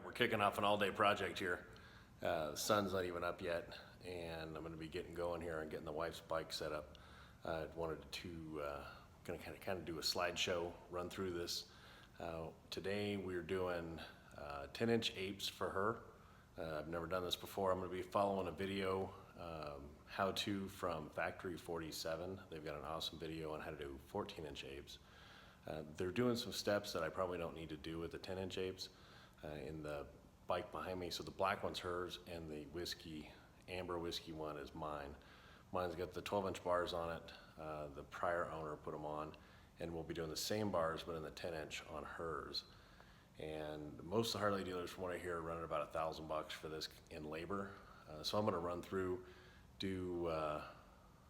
We're kicking off an all-day project here. The sun's not even up yet, and I'm going to be getting going here and getting the wife's bike set up. I wanted to kind of do a slideshow, run through this. Today we're doing 10-inch apes for her. I've never done this before. I'm going to be following a video how-to from Factory 47. They've got an awesome video on how to do 14-inch apes. They're doing some steps that I probably don't need to do with the 10-inch apes in the bike behind me. So the black one's hers, and the amber whiskey one is mine. Mine's got the 12-inch bars on it. The prior owner put them on, and we'll be doing the same bars but in the 10-inch on hers. And most of the Harley dealers, from what I hear, are running about $1,000 for this in labor. So I'm going to run through, do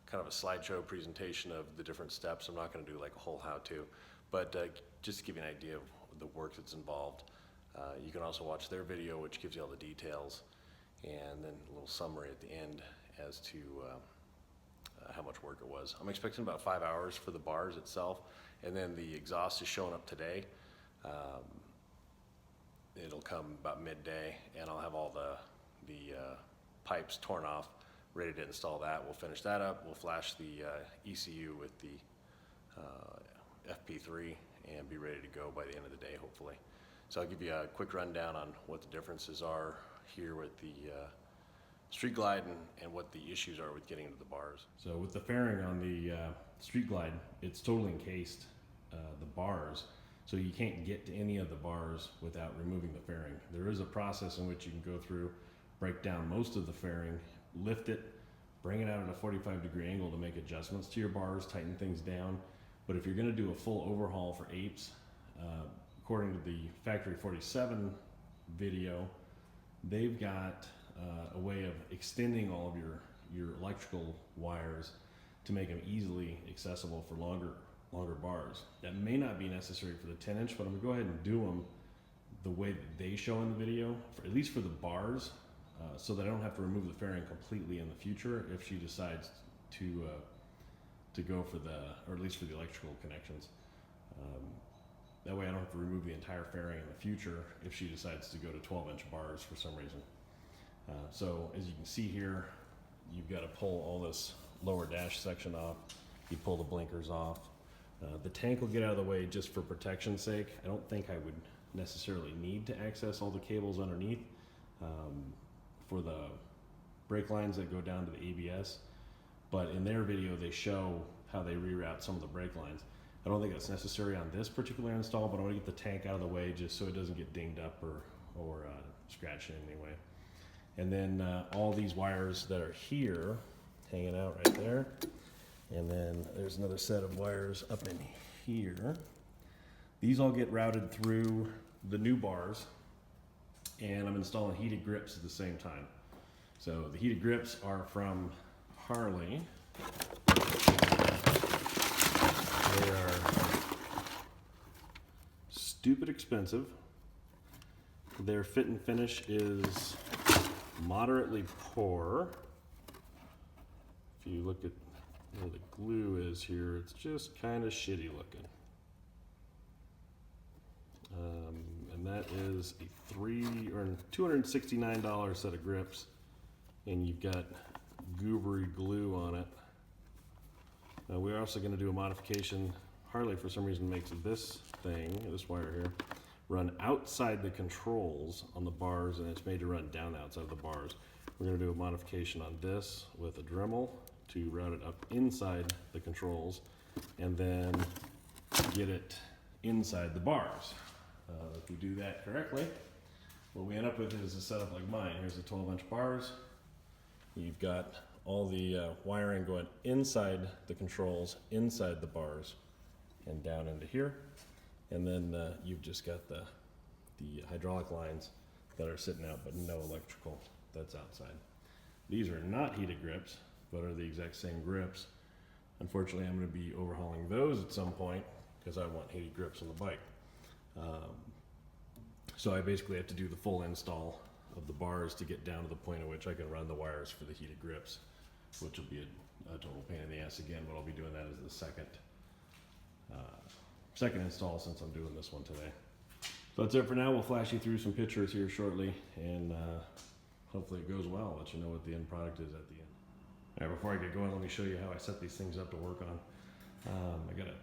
kind of a slideshow presentation of the different steps. I'm not going to do like a whole how-to, but just to give you an idea of the work that's involved. You can also watch their video, which gives you all the details, and then a little summary at the end as to how much work it was. I'm expecting about 5 hours for the bars itself, and then the exhaust is showing up today. It'll come about midday, and I'll have all the pipes torn off, ready to install that. We'll finish that up. We'll flash the ECU with the FP3 and be ready to go by the end of the day, hopefully. So I'll give you a quick rundown on what the differences are here with the Street Glide and what the issues are with getting into the bars. So with the fairing on the Street Glide, it's totally encased the bars, so you can't get to any of the bars without removing the fairing. There is a process in which you can go through, break down most of the fairing, lift it, bring it out at a 45-degree angle to make adjustments to your bars, tighten things down. But if you're going to do a full overhaul for apes, according to the Factory 47 video, they've got a way of extending all of your electrical wires to make them easily accessible for longer bars. That may not be necessary for the 10-inch, but I'm gonna go ahead and do them the way that they show in the video, at least for the bars, so that I don't have to remove the fairing completely in the future if she decides to go for or at least for the electrical connections. That way I don't have to remove the entire fairing in the future if she decides to go to 12-inch bars for some reason. So as you can see here, you've got to pull all this lower dash section off. You pull the blinkers off. The tank will get out of the way just for protection's sake. I don't think I would necessarily need to access all the cables underneath for the brake lines that go down to the ABS. But in their video, they show how they reroute some of the brake lines. I don't think that's necessary on this particular install, but I want to get the tank out of the way just so it doesn't get dinged up or scratched in any way. And then all these wires that are here, hanging out right there. And then there's another set of wires up in here. These all get routed through the new bars, and I'm installing heated grips at the same time. So the heated grips are from Harley. They are stupid expensive. Their fit and finish is moderately poor. If you look at where the glue is here, it's just kind of shitty looking. And that is a $269 set of grips, and you've got goobery glue on it. We're also going to do a modification. Harley, for some reason, makes this wire here, run outside the controls on the bars, and it's made to run down outside the bars. We're going to do a modification on this with a Dremel to route it up inside the controls, and then get it inside the bars. If we do that correctly, what we end up with is a setup like mine. Here's the 12-inch bars. You've got all the wiring going inside the controls, inside the bars, and down into here. And then you've just got the hydraulic lines that are sitting out, but no electrical that's outside. These are not heated grips, but are the exact same grips. Unfortunately, I'm going to be overhauling those at some point because I want heated grips on the bike. So I basically have to do the full install of the bars to get down to the point at which I can run the wires for the heated grips, which will be a total pain in the ass again, but I'll be doing that as the second install since I'm doing this one today. So that's it for now. We'll flash you through some pictures here shortly, and hopefully it goes well. I'll let you know what the end product is at the end. All right, before I get going, let me show you how I set these things up to work on. I got a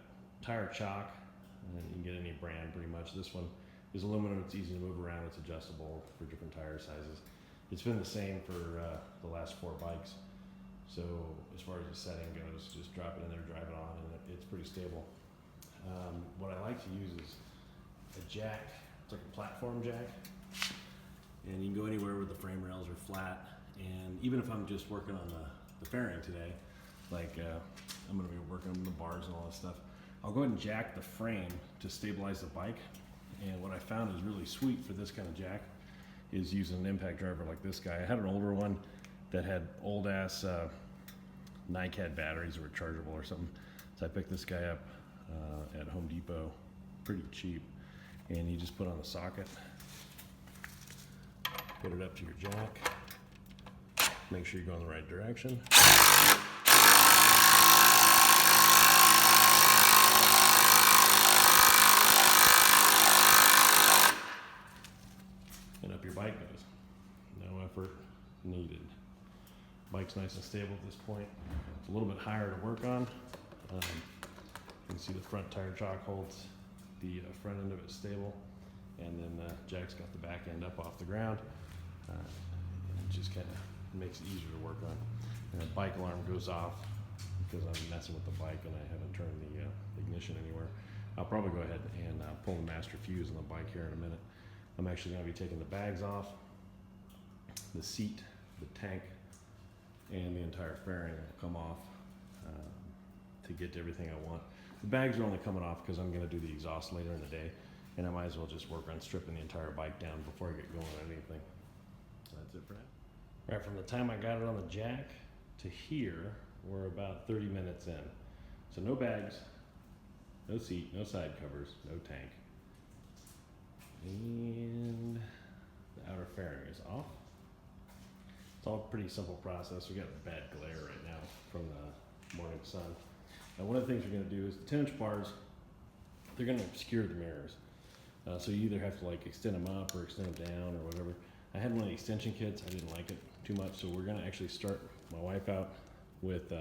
tire chock, and you can get any brand pretty much. This one is aluminum. It's easy to move around. It's adjustable for different tire sizes. It's been the same for the last 4 bikes. So as far as the setting goes, just drop it in there, drive it on, and it's pretty stable. What I like to use is a jack. It's like a platform jack, and you can go anywhere where the frame rails are flat. And even if I'm just working on the fairing today, like I'm going to be working on the bars and all that stuff, I'll go ahead and jack the frame to stabilize the bike. And what I found is really sweet for this kind of jack is using an impact driver like this guy. I had an older one that had old ass NiCad batteries that were chargeable or something. So I picked this guy up at Home Depot, pretty cheap. And you just put on the socket, put it up to your jack, make sure you go in the right direction. And up your bike goes. No effort needed. Bike's nice and stable at this point. It's a little bit higher to work on. You can see the front tire chock holds the front end of it stable, and then Jack's got the back end up off the ground. It just kind of makes it easier to work on. And the bike alarm goes off because I'm messing with the bike and I haven't turned the ignition anywhere. I'll probably go ahead and pull the master fuse on the bike here in a minute. I'm actually going to be taking the bags off, the seat, the tank, and the entire fairing will come off to get to everything I want. The bags are only coming off because I'm going to do the exhaust later in the day, and I might as well just work on stripping the entire bike down before I get going on anything. So that's it for now. All right, from the time I got it on the jack to here, we're about 30 minutes in. So no bags, no seat, no side covers, no tank. And the outer fairing is off. It's all a pretty simple process. We got bad glare right now from the morning sun. Now, one of the things we're going to do is the 10-inch bars, they're going to obscure the mirrors. So you either have to like extend them up or extend them down or whatever. I had one of the extension kits. I didn't like it too much, so we're going to actually start my wife out with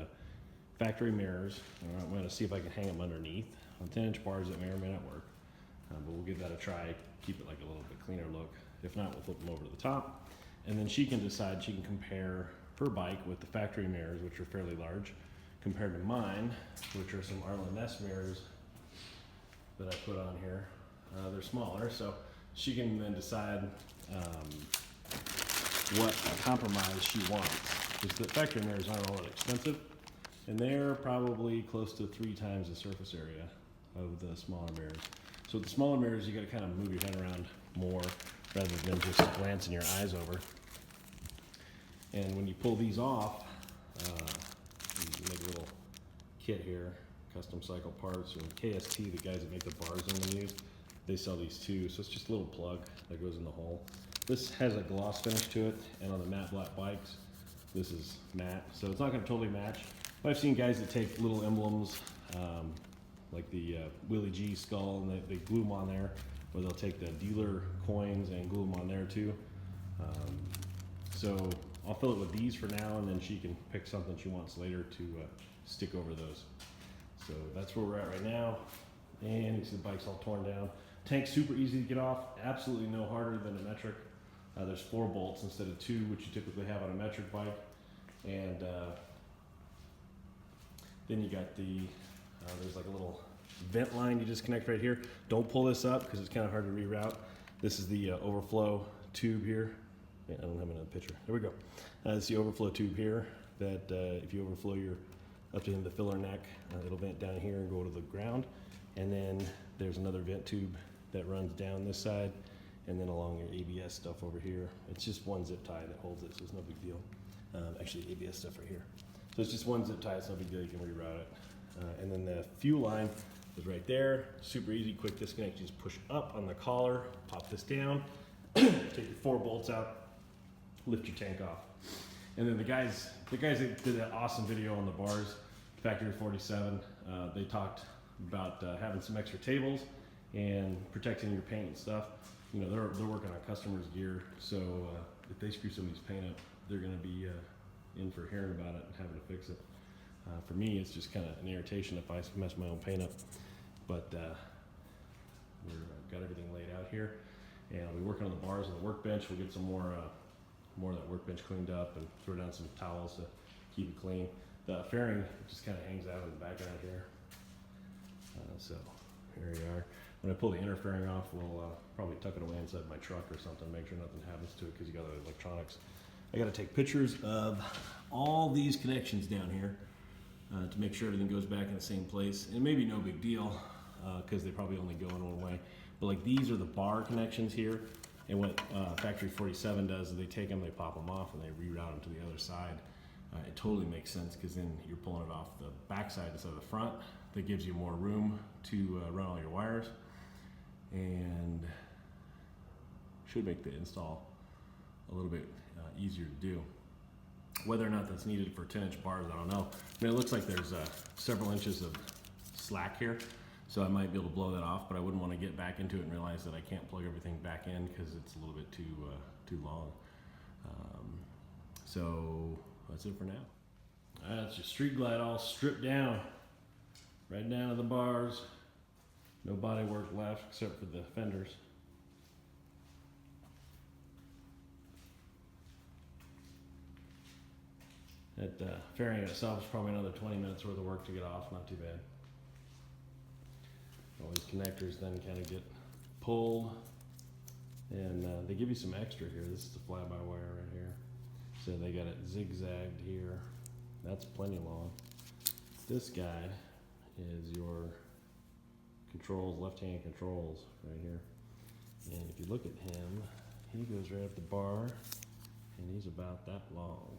factory mirrors. I'm going to see if I can hang them underneath on 10-inch bars that may or may not work. But we'll give that a try, keep it like a little bit cleaner look. If not, we'll flip them over to the top. And then she can decide, she can compare her bike with the factory mirrors, which are fairly large, compared to mine, which are some Arlen Ness mirrors that I put on here. They're smaller, so she can then decide what compromise she wants. Because the factory mirrors aren't all that expensive, and they're probably close to 3 times the surface area of the smaller mirrors. So with the smaller mirrors, you got to kind of move your head around more rather than just glancing your eyes over. And when you pull these off, you make a little kit here, custom cycle parts, and KST, the guys that make the bars I'm going to use, they sell these too. So it's just a little plug that goes in the hole. This has a gloss finish to it, and on the matte black bikes, this is matte. So it's not going to totally match. But I've seen guys that take little emblems, like the Willie G skull, and they glue them on there, or they'll take the dealer coins and glue them on there too. So I'll fill it with these for now, and then she can pick something she wants later to stick over those. So that's where we're at right now. And you see the bike's all torn down. Tank's super easy to get off, absolutely no harder than a metric. There's 4 bolts instead of 2, which you typically have on a metric bike. And then you got the, there's like a little vent line you just connect right here. Don't pull this up because it's kind of hard to reroute. This is the overflow tube here. Yeah, I don't have another picture. There we go. It's the overflow tube here that if you overflow your up to the filler neck, it'll vent down here and go to the ground. And then there's another vent tube that runs down this side and then along your ABS stuff over here. It's just one zip tie that holds it, so it's no big deal. Actually, ABS stuff right here. So it's just one zip tie, it's no big deal, you can reroute it. And then the fuel line is right there. Super easy, quick disconnect. You just push up on the collar, pop this down, take your 4 bolts out, lift your tank off. And then the guys that did that awesome video on the bars, Factory 47, they talked about having some extra tables and protecting your paint and stuff. You know, they're working on customers' gear, so if they screw somebody's paint up, they're going to be in for hearing about it and having to fix it. For me, it's just kind of an irritation if I mess my own paint up. But we've got everything laid out here, and I'll be working on the bars on the workbench. We'll get some more of that workbench cleaned up and throw down some towels to keep it clean. The fairing just kind of hangs out in the background here. So here we are. When I pull the inner fairing off, we'll probably tuck it away inside my truck or something, make sure nothing happens to it because you got the electronics. I got to take pictures of all these connections down here to make sure everything goes back in the same place. It may be no big deal because they probably only go in one way. But like these are the bar connections here, and what Factory 47 does is they take them, they pop them off, and they reroute them to the other side. It totally makes sense because then you're pulling it off the back side instead of the front. That gives you more room to run all your wires, and should make the install a little bit easier to do. Whether or not that's needed for 10-inch bars, I don't know. I mean, it looks like there's several inches of slack here, so I might be able to blow that off, but I wouldn't want to get back into it and realize that I can't plug everything back in because it's a little bit too long. So that's it for now. That's your street glide all stripped down, right down to the bars. No body work left except for the fenders. That fairing itself is probably another 20 minutes worth of work to get off, not too bad. All these connectors then kind of get pulled, and they give you some extra here. This is the fly-by-wire right here. So they got it zigzagged here. That's plenty long. This guy is your controls, left-hand controls right here. And if you look at him, he goes right up the bar, and he's about that long.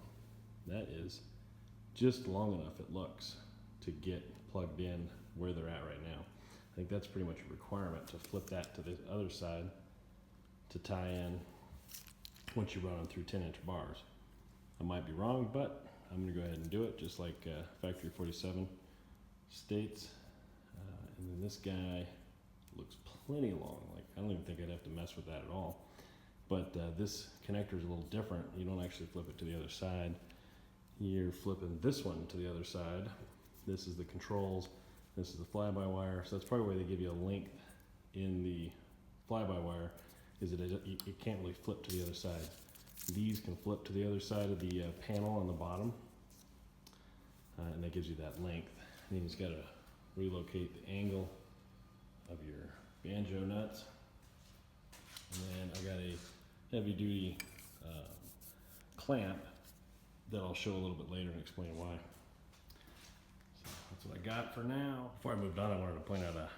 That is just long enough, it looks, to get plugged in where they're at right now. I think that's pretty much a requirement to flip that to the other side to tie in once you run them through 10-inch bars. I might be wrong, but I'm going to go ahead and do it just like Factory 47 states. And then this guy looks plenty long. Like, I don't even think I'd have to mess with that at all. But this connector is a little different. You don't actually flip it to the other side. You're flipping this one to the other side. This is the controls. This is the fly-by-wire. So that's probably why they give you a length in the fly-by-wire, is that it can't really flip to the other side. These can flip to the other side of the panel on the bottom, and that gives you that length. And then you just got to relocate the angle of your banjo nuts. And then I got a heavy-duty clamp that I'll show a little bit later and explain why. So that's what I got for now. Before I moved on, I wanted to point out a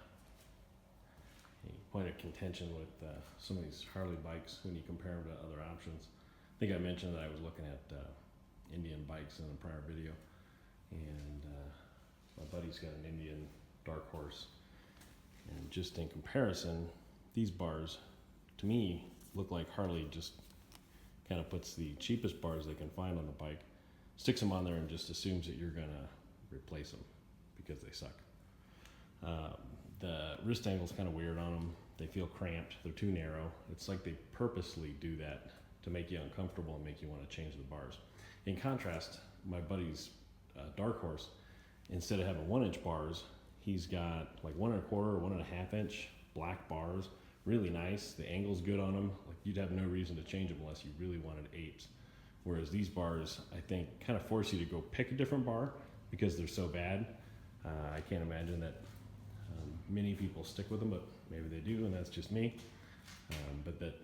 point of contention with some of these Harley bikes when you compare them to other options. I think I mentioned that I was looking at Indian bikes in a prior video, and my buddy's got an Indian Dark Horse, and just in comparison, these bars to me look like Harley just kind of puts the cheapest bars they can find on the bike, sticks them on there, and just assumes that you're gonna replace them because they suck. The wrist angle's kind of weird on them. They feel cramped. They're too narrow. It's like they purposely do that to make you uncomfortable and make you want to change the bars. In contrast, my buddy's Dark Horse, instead of having 1-inch bars, he's got like 1 1/4 or 1.5 inch black bars. Really nice. The angle's good on them. Like, you'd have no reason to change them unless you really wanted apes. Whereas these bars, I think, kind of force you to go pick a different bar because they're so bad. I can't imagine that many people stick with them, but maybe they do, and that's just me. But that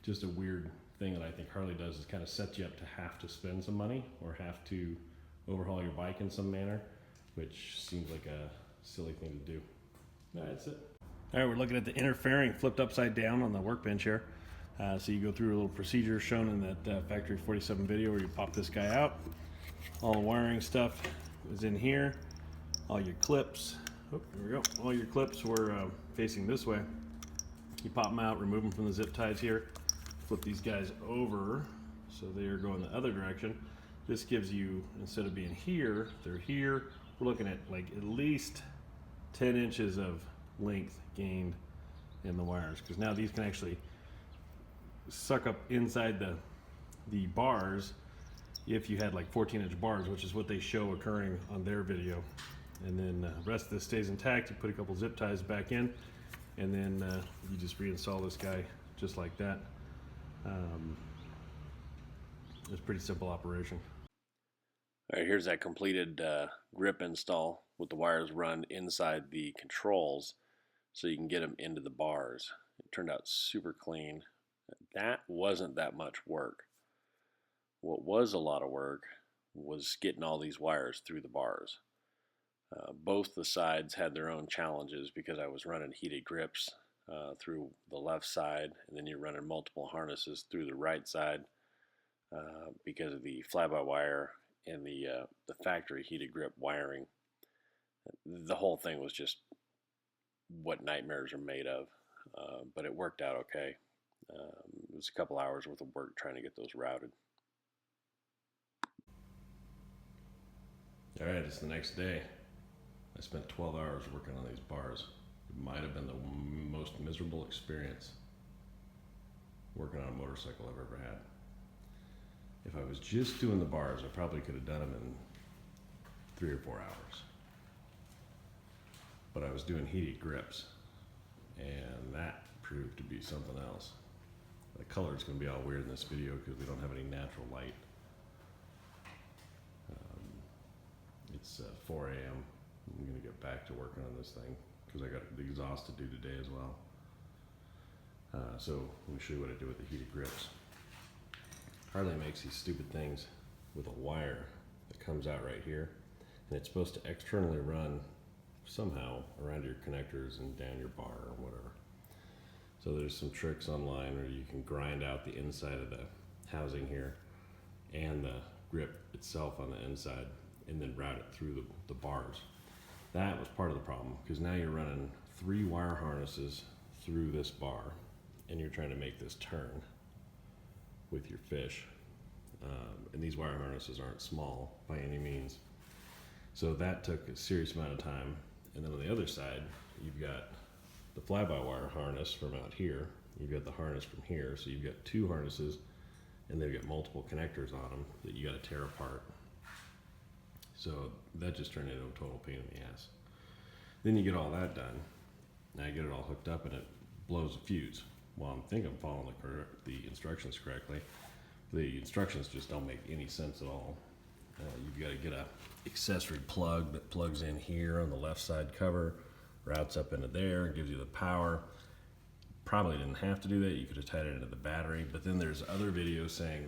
just a weird thing that I think Harley does is kind of set you up to have to spend some money or have to overhaul your bike in some manner, which seems like a silly thing to do. That's it. All right, we're looking at the inner fairing flipped upside down on the workbench here. So you go through a little procedure shown in that Factory 47 video where you pop this guy out. All the wiring stuff is in here. All your clips, oh, here we go. All your clips were facing this way. You pop them out, remove them from the zip ties here. Flip these guys over so they are going the other direction. This gives you, instead of being here, they're here. We're looking at like at least 10 inches of length gained in the wires, because now these can actually suck up inside the bars if you had like 14-inch bars, which is what they show occurring on their video. And then the rest of this stays intact. You put a couple zip ties back in, and then you just reinstall this guy just like that. It's a pretty simple operation. All right, here's that completed grip install with the wires run inside the controls so you can get them into the bars. It turned out super clean. That wasn't that much work. What was a lot of work was getting all these wires through the bars. Both the sides had their own challenges because I was running heated grips through the left side, and then you're running multiple harnesses through the right side because of the fly-by-wire and the factory heated grip wiring. The whole thing was just what nightmares are made of, but it worked out okay. It was a couple hours worth of work trying to get those routed. All right, it's the next day. I spent 12 hours working on these bars. It might have been the most miserable experience working on a motorcycle I've ever had. If I was just doing the bars, I probably could have done them in 3 or 4 hours. But I was doing heated grips, and that proved to be something else. The color is going to be all weird in this video because we don't have any natural light. It's 4 a.m. I'm going to get back to working on this thing because I got the exhaust to do today as well. So let me show you what I do with the heated grips. Harley makes these stupid things with a wire that comes out right here, and it's supposed to externally run somehow around your connectors and down your bar or whatever. So there's some tricks online where you can grind out the inside of the housing here and the grip itself on the inside and then route it through the bars. That was part of the problem because now you're running 3 wire harnesses through this bar and you're trying to make this turn with your fish. And these wire harnesses aren't small by any means. So that took a serious amount of time. And then on the other side, you've got the fly-by-wire harness from out here. You've got the harness from here. So you've got 2 harnesses and they've got multiple connectors on them that you got to tear apart. So that just turned into a total pain in the ass. Then you get all that done. Now I get it all hooked up and it blows a fuse. Well, I think I'm following the instructions correctly. The instructions just don't make any sense at all. You've got to get a accessory plug that plugs in here on the left side cover, routes up into there, and gives you the power. Probably didn't have to do that. You could have tied it into the battery. But then there's other videos saying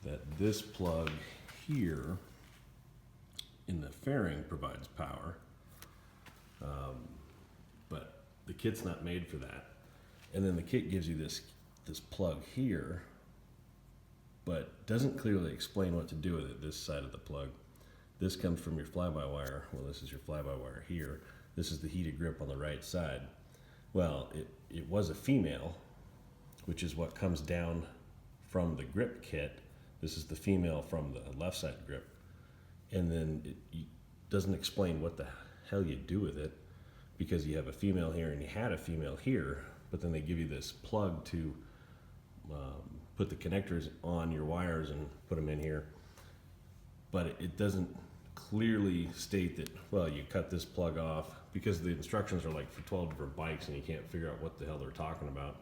that this plug here in the fairing provides power, but the kit's not made for that. And then the kit gives you this plug here, but doesn't clearly explain what to do with it, this side of the plug. This comes from your fly-by-wire. Well, this is your fly-by-wire here. This is the heated grip on the right side. Well, it was a female, which is what comes down from the grip kit. This is the female from the left side grip. And then it doesn't explain what the hell you do with it because you have a female here and you had a female here, but then they give you this plug to put the connectors on your wires and put them in here. But it doesn't clearly state that, well, you cut this plug off because the instructions are like for 12 different bikes and you can't figure out what the hell they're talking about.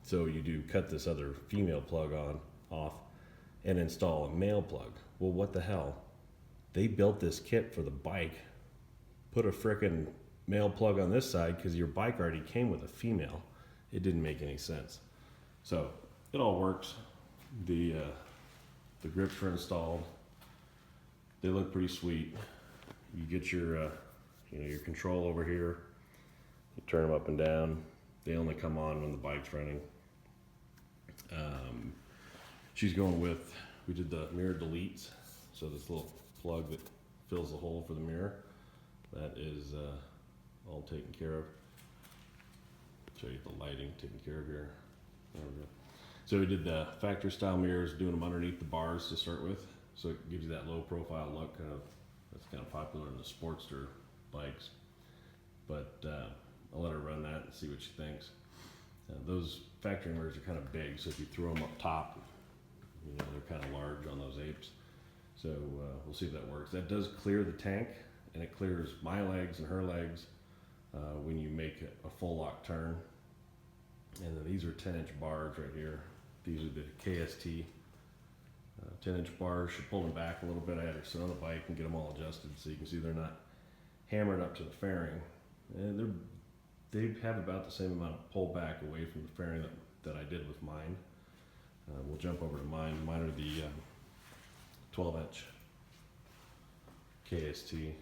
So you do cut this other female plug off and install a male plug. Well, what the hell? They built this kit for the bike, put a frickin' male plug on this side because your bike already came with a female. It didn't make any sense. So it all works. The grips are installed. They look pretty sweet. You get your your control over here. You turn them up and down. They only come on when the bike's running. She's going with, we did the mirror deletes. So this little plug that fills the hole for the mirror, that is all taken care of. Show you the lighting taken care of here. There we go. So we did the factory style mirrors, doing them underneath the bars to start with. So it gives you that low profile look, that's kind of popular in the Sportster bikes. But I'll let her run that and see what she thinks. Those factory mirrors are kind of big, so if you throw them up top, you know, they're kind of large on those Apes. So we'll see if that works. That does clear the tank, and it clears my legs and her legs when you make a full lock turn. And then these are 10-inch bars right here. These are the KST 10-inch bars. She pulled them back a little bit. I had her sit on the bike and get them all adjusted so you can see they're not hammered up to the fairing. And they have about the same amount of pull back away from the fairing that I did with mine. We'll jump over to mine. Mine are the 12-inch KST.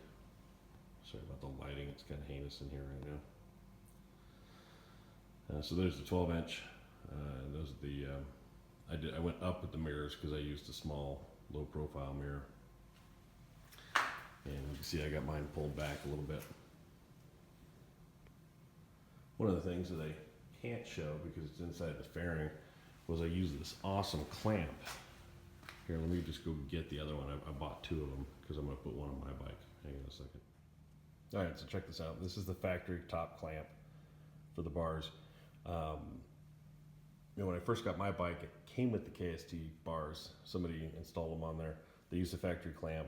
Sorry about the lighting, it's kind of heinous in here right now. So there's the 12-inch. Those are the, I went up with the mirrors because I used a small, low-profile mirror. And you can see I got mine pulled back a little bit. One of the things that I can't show because it's inside the fairing was I used this awesome clamp. Here, let me just go get the other one. I bought two of them because I'm going to put one on my bike. Hang on a second. All right, so check this out. This is the factory top clamp for the bars. You know, when I first got my bike, it came with the KST bars. Somebody installed them on there. They used the factory clamp,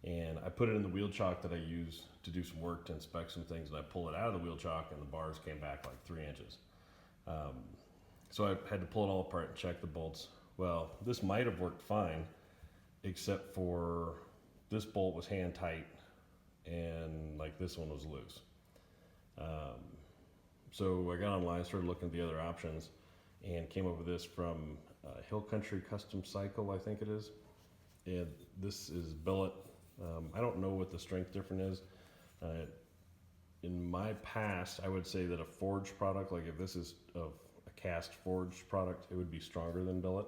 and I put it in the wheel chock that I use to do some work to inspect some things, and I pulled it out of the wheel chock, and the bars came back like 3 inches. So I had to pull it all apart and check the bolts. Well, this might have worked fine, except for this bolt was hand tight, and like this one was loose. So I got online, started looking at the other options, and came up with this from Hill Country Custom Cycle, I think it is. And this is billet. I don't know what the strength difference is. In my past, I would say that a forged product, like if this is a cast forged product, it would be stronger than billet.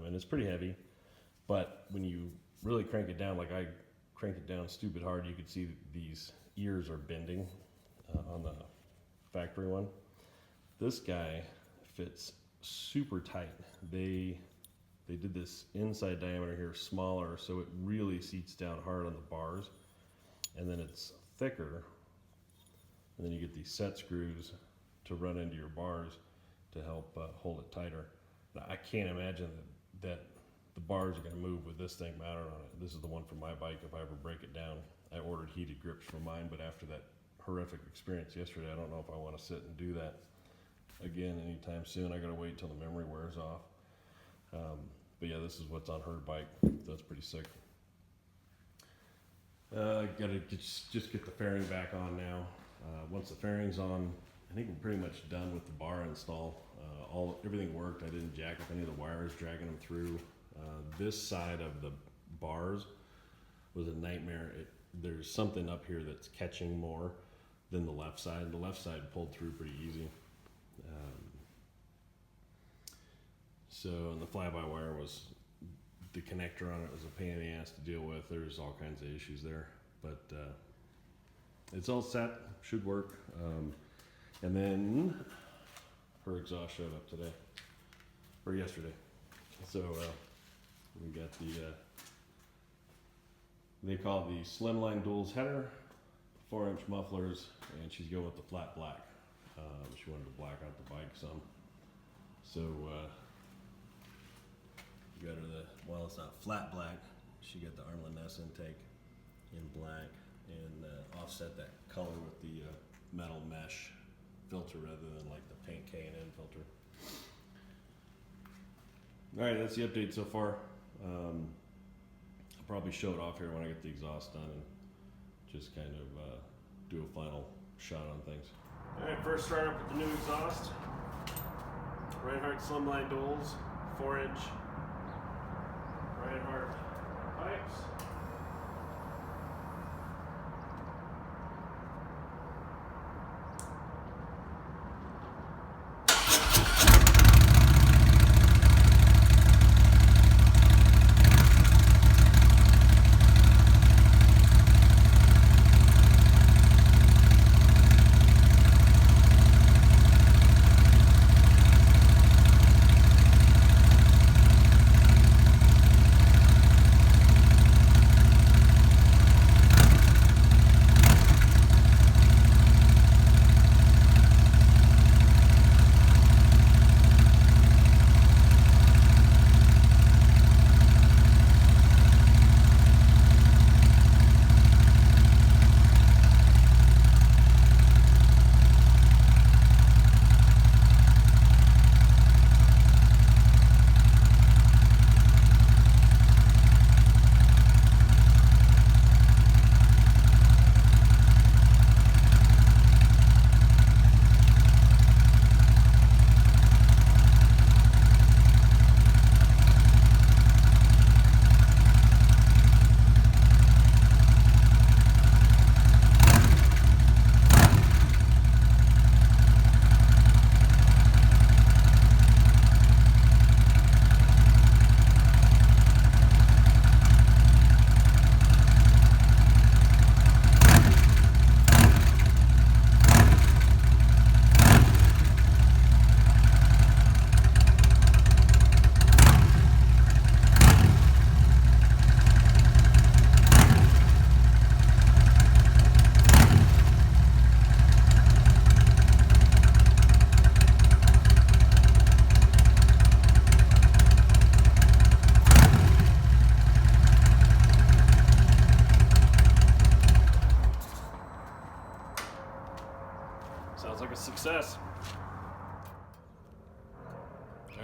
And it's pretty heavy, but when you really crank it down, like I cranked it down stupid hard, you could see these ears are bending on the factory one. This guy fits super tight. They did this inside diameter here smaller, so it really seats down hard on the bars, and then it's thicker, and then you get these set screws to run into your bars to help hold it tighter. Now, I can't imagine that the bars are going to move with this thing mounted on it. This is the one for my bike if I ever break it down. I ordered heated grips for mine, but after that horrific experience yesterday, I don't know if I want to sit and do that again anytime soon. I got to wait till the memory wears off. But yeah, this is what's on her bike. That's pretty sick. Got to just get the fairing back on now. Once the fairing's on, I think we're pretty much done with the bar install. Everything worked. I didn't jack up any of the wires, dragging them through. This side of the bars was a nightmare. There's something up here that's catching more than the left side. The left side pulled through pretty easy. And the fly-by-wire was, the connector on it was a pain in the ass to deal with. There's all kinds of issues there, but it's all set, should work. And then her exhaust showed up today, or yesterday. So we got they call it the Slimline Dual Header, 4-inch mufflers, and she's going with the flat black. She wanted to black out the bike some. So got her well, it's not flat black. She got the Armlin S intake in black, and offset that color with the metal mesh filter rather than like the paint K&N filter. All right, that's the update so far. I'll probably show it off here when I get the exhaust done and just kind of do a final shot on things. All right, first start up with the new exhaust. Rinehart Slimline Duals, 4-inch Rinehart pipes.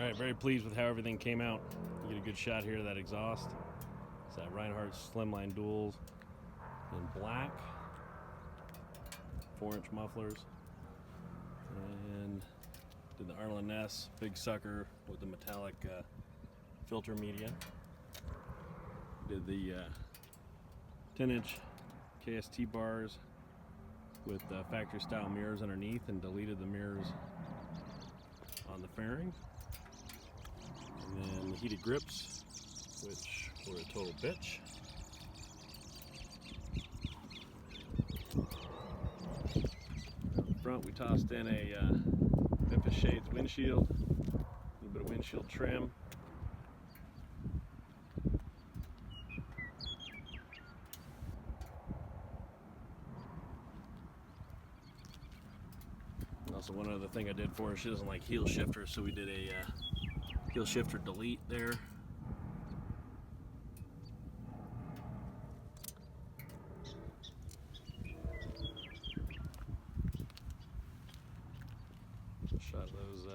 Alright, very pleased with how everything came out. You get a good shot here of that exhaust. It's that Rinehart Slimline Duals in black. 4-inch mufflers. And did the Arlen Ness big sucker with the metallic filter median. Did the 10-inch KST bars with factory style mirrors underneath, and deleted the mirrors on the fairing. And then the heated grips, which were a total bitch. Up front we tossed in a Memphis Shades windshield, a little bit of windshield trim. Also, one other thing I did for her, she doesn't like heel shifters, so we did a heel shifter delete there. Shot those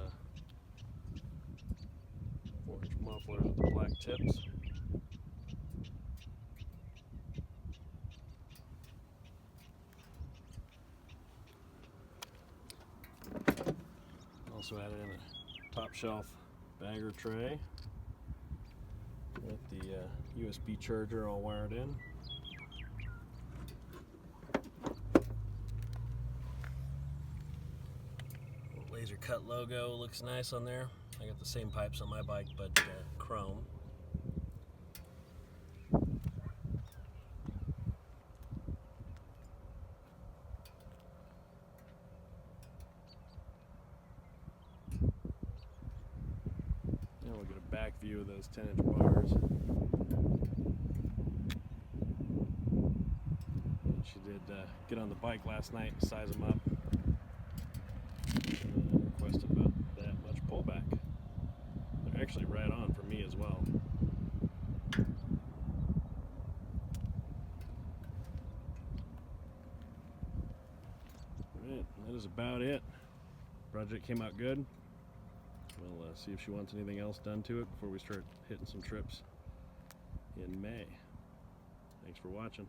4-inch mufflers with the black tips. Also added in a top shelf bagger tray with the USB charger all wired in. Laser cut logo looks nice on there. I got the same pipes on my bike, but chrome. Now we'll get a back view of those 10-inch bars. She did get on the bike last night and size them up. Requested about that much pullback. They're actually right on for me as well. Alright, that is about it. Project came out good. We'll see if she wants anything else done to it before we start hitting some trips in May. Thanks for watching.